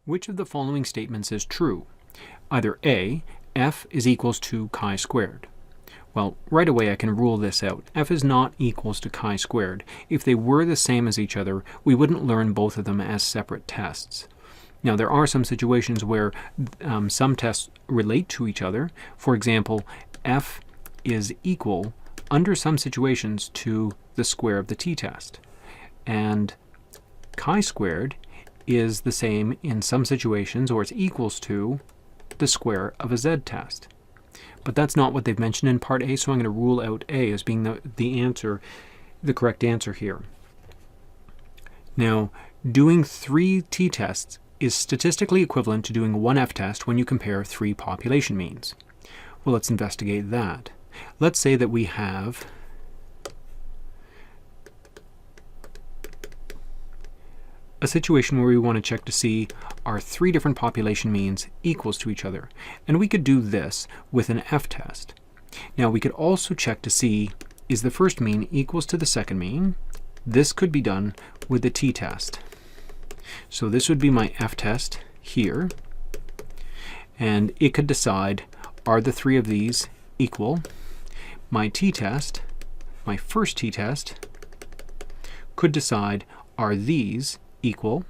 Which of the following statements is true? Either A, f is equals to chi squared. Well, right away I can rule this out. F is not equals to chi squared. If they were the same as each other, we wouldn't learn both of them as separate tests. Now, there are some situations where some tests relate to each other. For example, f is equal, under some situations, to the square of the t-test. And chi squared is the same in some situations, or it's equals to the square of a z-test. But that's not what they've mentioned in part A, so I'm going to rule out A as being the correct answer here. Now, doing 3 t-tests is statistically equivalent to doing 1 f-test when you compare 3 population means. Well, let's investigate that. Let's say that we have a situation where we want to check to see are 3 different population means equals to each other. And we could do this with an f-test. Now, we could also check to see, is the first mean equals to the second mean? This could be done with the t-test. So this would be my f-test here. And it could decide, are the 3 of these equal? My t-test, my first t-test, could decide, are these equal?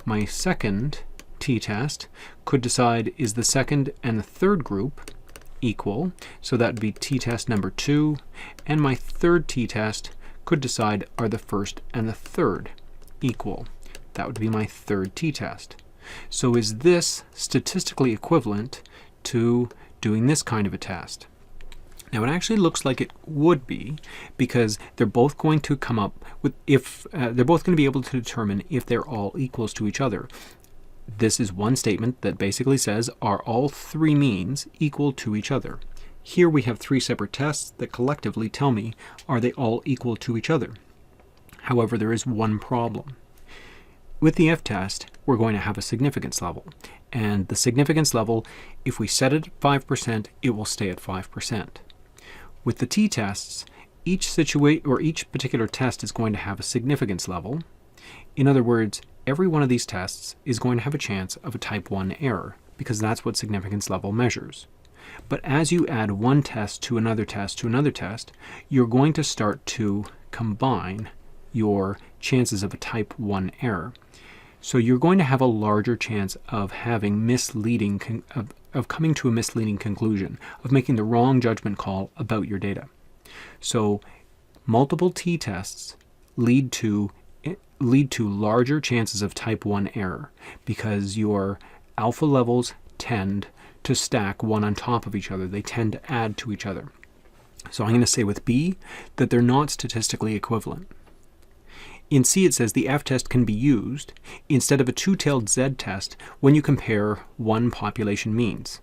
My second t-test could decide, is the second and the third group equal? So that would be t-test number 2. And my third t-test could decide, are the first and the third equal? That would be my third t-test. So is this statistically equivalent to doing this kind of a test? Now, it actually looks like it would be, because they're both going to come up with, they're both going to be able to determine if they're all equals to each other. This is one statement that basically says, are all 3 means equal to each other? Here we have 3 separate tests that collectively tell me, are they all equal to each other? However, there is one problem. With the f-test, we're going to have a significance level. And the significance level, if we set it at 5%, it will stay at 5%. With the t-tests, each particular test is going to have a significance level. In other words, every one of these tests is going to have a chance of a type 1 error, because that's what significance level measures. But as you add one test to another test to another test, you're going to start to combine your chances of a type 1 error. So you're going to have a larger chance of having of coming to a misleading conclusion, of making the wrong judgment call about your data. So multiple t-tests lead to larger chances of type 1 error, because your alpha levels tend to stack one on top of each other. They tend to add to each other. So I'm going to say with B that they're not statistically equivalent. In C, it says the f-test can be used instead of a two-tailed z-test when you compare 1 population means.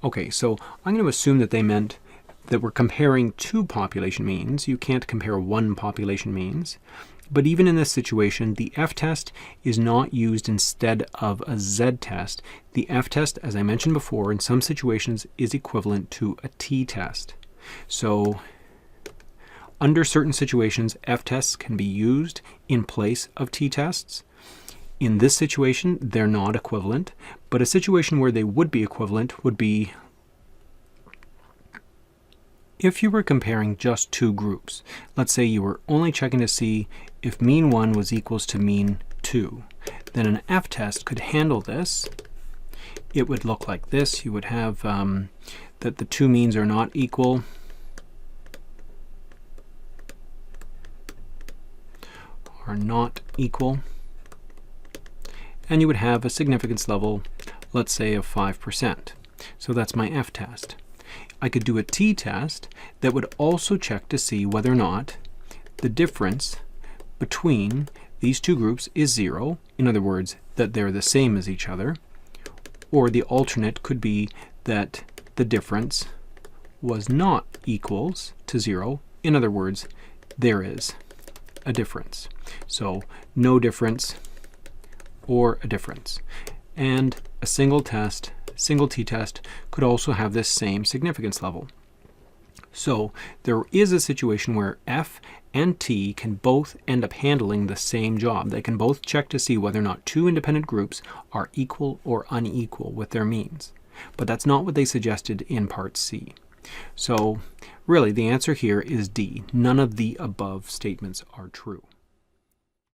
Okay, so I'm going to assume that they meant that we're comparing 2 population means. You can't compare 1 population means. But even in this situation, the f-test is not used instead of a z-test. The f-test, as I mentioned before, in some situations is equivalent to a t-test. So under certain situations, f-tests can be used in place of t-tests. In this situation, they're not equivalent, but a situation where they would be equivalent would be if you were comparing just 2 groups. Let's say you were only checking to see if mean 1 was equals to mean 2. Then an f-test could handle this. It would look like this. You would have that the 2 means are not equal. And you would have a significance level, let's say, of 5%. So that's my f-test. I could do a t-test that would also check to see whether or not the difference between these 2 groups is 0, in other words, that they're the same as each other, or the alternate could be that the difference was not equals to 0, in other words, there is a difference. So no difference or a difference. And a single t-test could also have this same significance level. So there is a situation where f and T can both end up handling the same job. They can both check to see whether or not two independent groups are equal or unequal with their means. But that's not what they suggested in part C. So really, the answer here is D. None of the above statements are true.